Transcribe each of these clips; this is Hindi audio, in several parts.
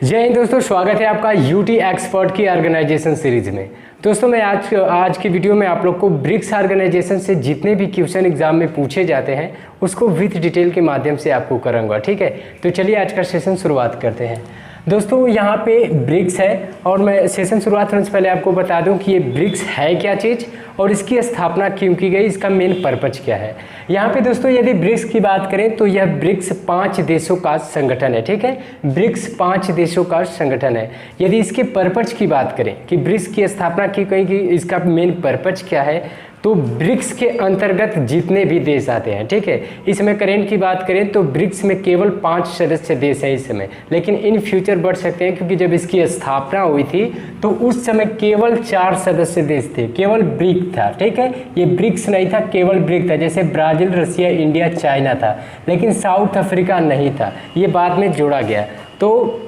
जय हिंद दोस्तों, स्वागत है आपका यूटी एक्सपर्ट की ऑर्गेनाइजेशन सीरीज में। दोस्तों मैं आज की वीडियो में आप लोग को ब्रिक्स ऑर्गेनाइजेशन से जितने भी क्वेश्चन एग्जाम में पूछे जाते हैं उसको विथ डिटेल के माध्यम से आपको कराऊंगा। ठीक है, तो चलिए आज का सेशन शुरुआत करते हैं। दोस्तों यहाँ पे ब्रिक्स है और मैं सेशन शुरुआत करने से पहले आपको बता दूं कि ये ब्रिक्स है क्या चीज़ और इसकी स्थापना क्यों की गई, इसका मेन पर्पज क्या है। यहाँ पे दोस्तों यदि ब्रिक्स की बात करें तो यह ब्रिक्स 5 देशों का संगठन है। ठीक है, ब्रिक्स 5 देशों का संगठन है। यदि इसके पर्पज की बात करें कि ब्रिक्स की स्थापना की गई कि इसका मेन पर्पज क्या है, तो ब्रिक्स के अंतर्गत जितने भी देश आते हैं, ठीक है, इसमें करेंट की बात करें तो ब्रिक्स में केवल 5 सदस्य देश हैं इस समय, लेकिन इन फ्यूचर बढ़ सकते हैं क्योंकि जब इसकी स्थापना हुई थी तो उस समय केवल 4 सदस्य देश थे, केवल ब्रिक था। ठीक है, ये ब्रिक्स नहीं था, केवल ब्रिक था। जैसे ब्राज़ील, रसिया, इंडिया, चाइना था, लेकिन साउथ अफ्रीका नहीं था, ये बाद में जोड़ा गया। तो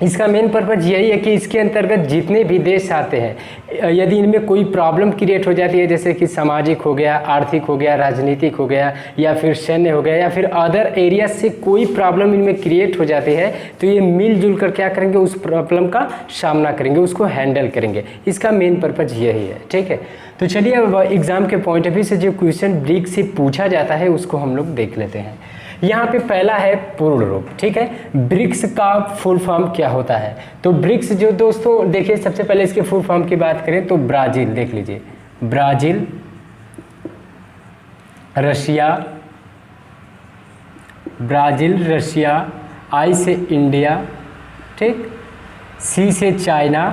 इसका मेन पर्पज यही है कि इसके अंतर्गत जितने भी देश आते हैं, यदि इनमें कोई प्रॉब्लम क्रिएट हो जाती है, जैसे कि सामाजिक हो गया, आर्थिक हो गया, राजनीतिक हो गया, या फिर सैन्य हो गया, या फिर अदर एरिया से कोई प्रॉब्लम इनमें क्रिएट हो जाती है, तो ये मिलजुल कर क्या करेंगे, उस प्रॉब्लम का सामना करेंगे, उसको हैंडल करेंगे। इसका मेन पर्पज यही है। ठीक है, तो चलिए अब एग्जाम के पॉइंट ऑफ व्यू से जो क्वेश्चन ब्रिक्स से पूछा जाता है उसको हम लोग देख लेते हैं। यहाँ पे पहला है पूर्ण रूप। ठीक है, ब्रिक्स का फुल फॉर्म क्या होता है। तो ब्रिक्स जो दोस्तों देखिए, सबसे पहले इसके फुल फॉर्म की बात करें तो ब्राज़ील देख लीजिए, ब्राज़ील, रशिया, ब्राज़ील, रशिया, आई से इंडिया, ठीक, सी से चाइना,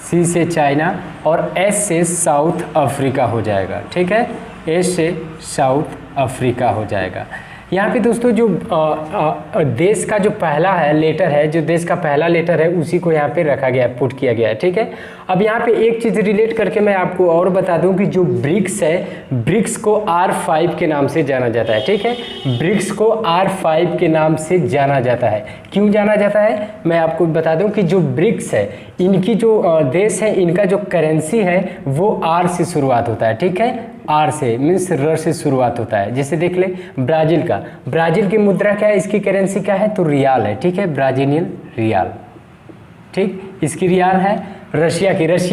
सी से चाइना और एस से साउथ अफ्रीका हो जाएगा। ठीक है, एस से साउथ अफ्रीका हो जाएगा। यहाँ पे दोस्तों जो देश का जो पहला है लेटर है, जो देश का पहला लेटर है उसी को यहाँ पे रखा गया है, पुट किया गया है। ठीक है, अब यहाँ पे एक चीज़ रिलेट करके मैं आपको और बता दूं कि जो ब्रिक्स है, ब्रिक्स को R5 के नाम से जाना जाता है। ठीक है, ब्रिक्स को R5 के नाम से जाना जाता है। क्यों जाना जाता है, मैं आपको बता दूं कि जो ब्रिक्स है, इनकी जो देश है, इनका जो करेंसी है वो R से शुरुआत होता है। ठीक है, R से मीन्स र से शुरुआत होता है। जैसे देख ले ब्राज़ील का, ब्राज़ील की मुद्रा क्या है, इसकी करेंसी क्या है, तो रियाल है। ठीक है, ब्राज़ीलियन रियाल, ठीक, इसकी रियाल है। रशिया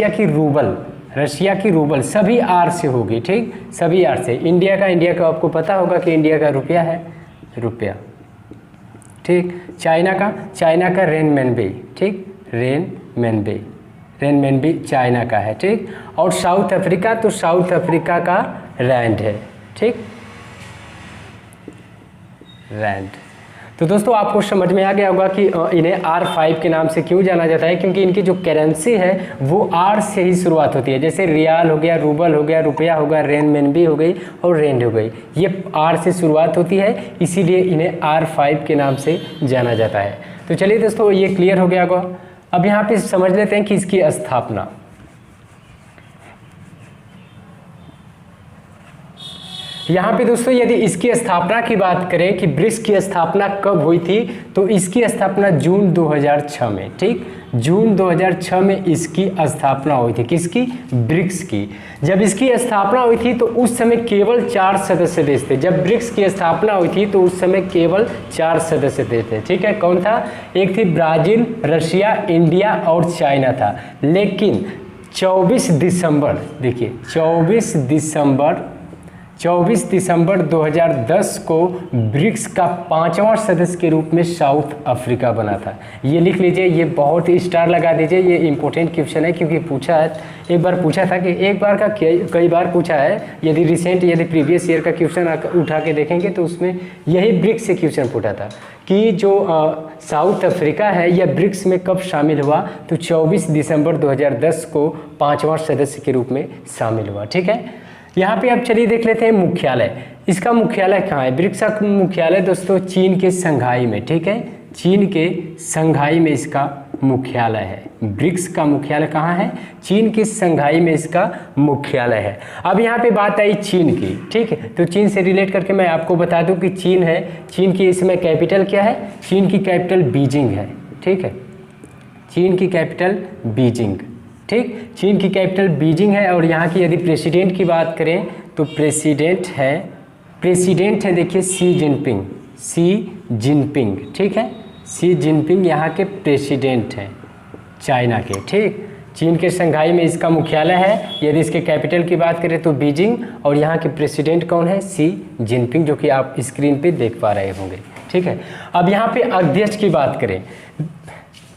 की रूबल, रशिया की रूबल, सभी R से होगी। ठीक, सभी R से। इंडिया का आपको पता होगा कि इंडिया का रुपया है, रुपया। ठीक, चाइना का रेनमेनबी, ठीक, रेनमेनबी चाइना का है। ठीक, और साउथ अफ्रीका, तो साउथ अफ्रीका का रैंड है। ठीक, रैंड। तो दोस्तों आपको समझ में आ गया होगा कि इन्हें R5 के नाम से क्यों जाना जाता है, क्योंकि इनकी जो करेंसी है वो R से ही शुरुआत होती है। जैसे रियाल हो गया, रूबल हो गया, रुपया हो गया, रेनमेनबी हो गई और रेंड हो गई, ये R से शुरुआत होती है, इसीलिए इन्हें R5 के नाम से जाना जाता है। तो चलिए दोस्तों ये क्लियर हो गया होगा। अब यहाँ पे समझ लेते हैं कि इसकी स्थापना। यहाँ पे दोस्तों यदि इसकी स्थापना की बात करें कि ब्रिक्स की स्थापना कब हुई थी, तो इसकी स्थापना जून 2006 में, ठीक, जून 2006 में इसकी स्थापना हुई थी। किसकी, ब्रिक्स की। जब इसकी स्थापना हुई थी तो उस समय केवल 4 सदस्य देश थे। जब ब्रिक्स की स्थापना हुई थी तो उस समय केवल 4 सदस्य देश थे। ठीक है, कौन था, एक थी ब्राज़ील, रशिया, इंडिया और चाइना था। लेकिन 24 दिसंबर, देखिए 24 दिसंबर 2010 को ब्रिक्स का 5वां सदस्य के रूप में साउथ अफ्रीका बना था। ये लिख लीजिए, ये बहुत ही स्टार लगा दीजिए, ये इंपॉर्टेंट क्वेश्चन है क्योंकि पूछा है, एक बार पूछा था कि एक बार का कई बार पूछा है। यदि प्रीवियस ईयर का क्वेश्चन उठा के देखेंगे तो उसमें यही ब्रिक्स से क्वेश्चन पूछा था कि जो साउथ अफ्रीका है यह ब्रिक्स में कब शामिल हुआ, तो 24 दिसंबर 2010 को 5वां सदस्य के रूप में शामिल हुआ। ठीक है, यहाँ पे अब चलिए देख लेते हैं मुख्यालय। इसका मुख्यालय कहाँ है, ब्रिक्स का मुख्यालय दोस्तों चीन के संघाई में। ठीक है, चीन के संघाई में इसका मुख्यालय है। ब्रिक्स का मुख्यालय कहाँ है, चीन के संघाई में इसका मुख्यालय है। अब यहाँ पे बात आई चीन की। ठीक है, तो चीन से रिलेट करके मैं आपको बता दूं कि चीन है, चीन की इसमें कैपिटल क्या है, चीन की कैपिटल बीजिंग है। ठीक है, चीन की कैपिटल बीजिंग, ठीक, चीन की कैपिटल बीजिंग है। और यहाँ की यदि प्रेसिडेंट की बात करें तो प्रेसिडेंट है देखिए सी जिनपिंग, ठीक है, शी जिनपिंग यहाँ के प्रेसिडेंट हैं चाइना के, ठीक। चीन के शंघाई में इसका मुख्यालय है। यदि इसके कैपिटल की बात करें तो बीजिंग, और यहाँ के प्रेसिडेंट कौन है? शी जिनपिंग, जो कि आप स्क्रीन पे देख पा रहे होंगे, ठीक है। अब यहाँ पे अध्यक्ष की बात करें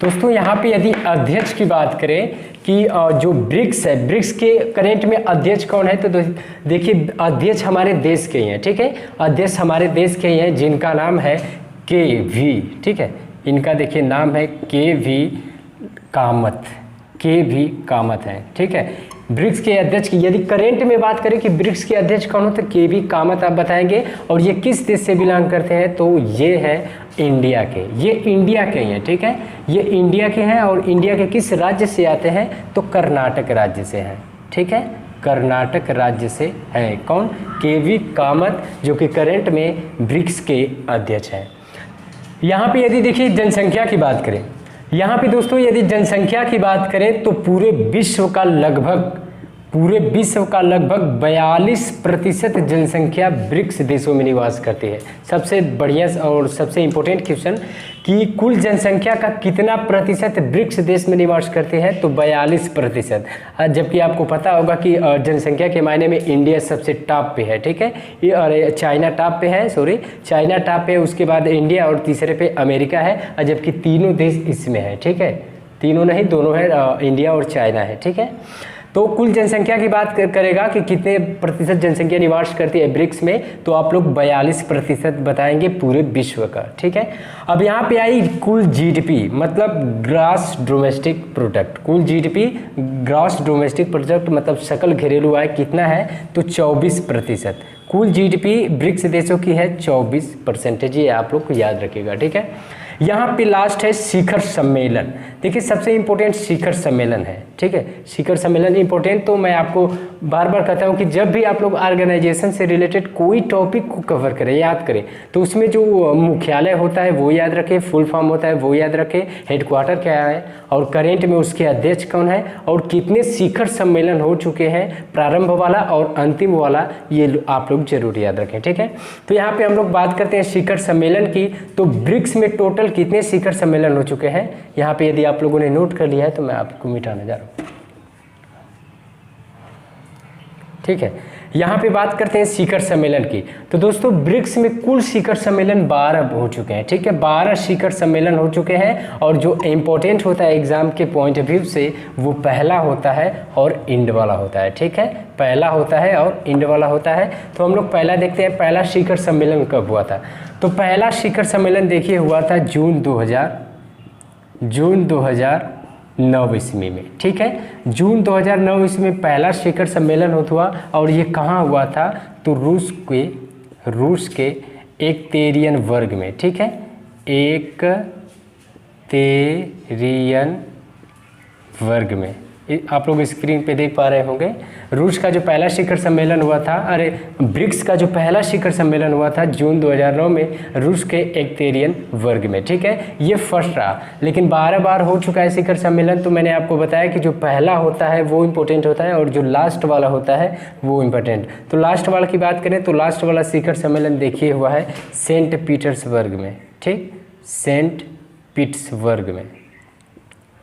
दोस्तों, यहाँ पे यदि अध्यक्ष की बात करें कि जो ब्रिक्स है, ब्रिक्स के करेंट में अध्यक्ष कौन है, तो देखिए अध्यक्ष हमारे देश के ही हैं, ठीक है। अध्यक्ष हमारे देश के ही हैं जिनका नाम है KV, ठीक है। इनका देखिए नाम है KV कामत, KV कामत है, ठीक है। ब्रिक्स के अध्यक्ष की यदि करेंट में बात करें कि ब्रिक्स के अध्यक्ष कौन हो, तो KV कामत आप बताएंगे। और ये किस देश से बिलोंग करते हैं, तो ये है इंडिया के, ये इंडिया के हैं, ठीक है। ये इंडिया के हैं और इंडिया के किस राज्य से आते हैं, तो कर्नाटक राज्य से हैं, ठीक है। कर्नाटक राज्य से है कौन? KV कामत, जो कि करेंट में ब्रिक्स के अध्यक्ष हैं। यहाँ पे यदि देखिए जनसंख्या की बात करें, यहाँ पे दोस्तों यदि जनसंख्या की बात करें तो पूरे विश्व का लगभग 42% जनसंख्या ब्रिक्स देशों में निवास करती है। सबसे बढ़िया और सबसे इम्पोर्टेंट क्वेश्चन कि कुल जनसंख्या का कितना प्रतिशत ब्रिक्स देश में निवास करते हैं, तो 42%। जबकि आपको पता होगा कि जनसंख्या के मायने में इंडिया सबसे टॉप पे है, ठीक है। ये और चाइना टॉप पे है, चाइना टॉप पे, उसके बाद इंडिया और तीसरे पे अमेरिका है, जबकि तीनों देश इसमें है, ठीक है। तीनों नहीं, दोनों है, इंडिया और चाइना है, ठीक है। तो कुल जनसंख्या की बात करेगा कि कितने प्रतिशत जनसंख्या निवास करती है ब्रिक्स में, तो आप लोग 42% बताएंगे पूरे विश्व का, ठीक है। अब यहाँ पे आई कुल GDP, मतलब ग्रॉस डोमेस्टिक प्रोडक्ट। कुल GDP ग्रॉस डोमेस्टिक प्रोडक्ट मतलब सकल घरेलू आय कितना है, तो 24%। कुल GDP ब्रिक्स देशों की है 24%, ये आप लोग को याद रखिएगा, ठीक है। यहाँ पे लास्ट है शिखर सम्मेलन। देखिए सबसे इम्पोर्टेंट शिखर सम्मेलन है, ठीक है। शिखर सम्मेलन इम्पोर्टेंट, तो मैं आपको बार बार कहता हूँ कि जब भी आप लोग ऑर्गेनाइजेशन से रिलेटेड कोई टॉपिक को कवर करें, याद करें, तो उसमें जो मुख्यालय होता है वो याद रखें, फुल फॉर्म होता है वो याद रखें, हेडक्वार्टर क्या है, और करेंट में उसके अध्यक्ष कौन है, और कितने शिखर सम्मेलन हो चुके हैं, प्रारंभ वाला और अंतिम वाला, ये आप लोग जरूर याद रखें, ठीक है। तो यहाँ पे हम लोग बात करते हैं शिखर सम्मेलन की। तो ब्रिक्स में टोटल कितने शिखर सम्मेलन हो चुके हैं, यहाँ पे यदि आप लोगों ने नोट कर लिया है तो मैं आपको मिटाने जा रहा हूँ, ठीक है। यहाँ पे बात करते हैं शिखर सम्मेलन की। तो दोस्तों ब्रिक्स में कुल शिखर सम्मेलन 12 हो चुके हैं, ठीक है। 12 शिखर सम्मेलन हो चुके हैं, और जो इम्पोर्टेंट होता है एग्जाम के पॉइंट ऑफ व्यू से, वो पहला होता है और इंड वाला होता है, ठीक है। पहला होता है और इंड वाला होता है। तो हम लोग पहला देखते हैं, पहला शिखर सम्मेलन कब हुआ था। तो पहला शिखर सम्मेलन देखिए हुआ था जून 2009 ईस्वी में, ठीक है। जून 2009 ईस्वी में पहला शिखर सम्मेलन हुआ, और ये कहाँ हुआ था, तो रूस के एकतेरियन वर्ग में, ठीक है। एकतेरियन वर्ग में, आप लोग स्क्रीन पे देख पा रहे होंगे। रूस का जो पहला शिखर सम्मेलन हुआ था, ब्रिक्स का जो पहला शिखर सम्मेलन हुआ था जून 2009 में रूस के एकतेरियन वर्ग में, ठीक है। ये फर्स्ट रहा, लेकिन 12 बार हो चुका है शिखर सम्मेलन। तो मैंने आपको बताया कि जो पहला होता है वो इम्पोर्टेंट होता है, और जो लास्ट वाला होता है वो इम्पोर्टेंट। तो लास्ट वाला की बात करें तो लास्ट वाला शिखर सम्मेलन देखिए हुआ है सेंट पीटर्सबर्ग में, ठीक।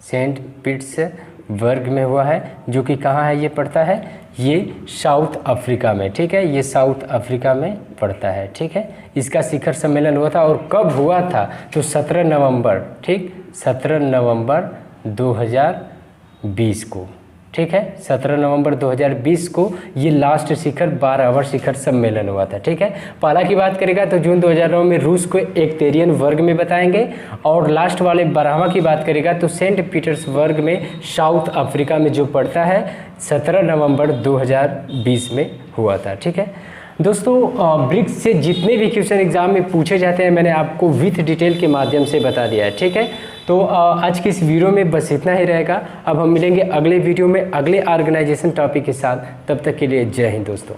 सेंट पीटर्सबर्ग में हुआ है, जो कि कहाँ है, ये पड़ता है, ये साउथ अफ्रीका में, ठीक है। ये साउथ अफ्रीका में पड़ता है, ठीक है। इसका शिखर सम्मेलन हुआ था, और कब हुआ था, तो 17 नवंबर, ठीक, 17 नवंबर 2020 को, ठीक है। 17 नवंबर 2020 को ये लास्ट शिखर 12वां शिखर सम्मेलन हुआ था, ठीक है। पहला की बात करेगा तो जून 2009 में रूस को एकतेरियन वर्ग में बताएंगे, और लास्ट वाले 12वां की बात करेगा तो सेंट पीटर्सबर्ग में साउथ अफ्रीका में जो पड़ता है 17 नवंबर 2020 में हुआ था, ठीक है। दोस्तों ब्रिक्स से जितने भी क्वेश्चन एग्जाम में पूछे जाते हैं मैंने आपको विथ डिटेल के माध्यम से बता दिया है, ठीक है। तो आज की इस वीडियो में बस इतना ही रहेगा। अब हम मिलेंगे अगले वीडियो में अगले ऑर्गेनाइजेशन टॉपिक के साथ। तब तक के लिए जय हिंद दोस्तों।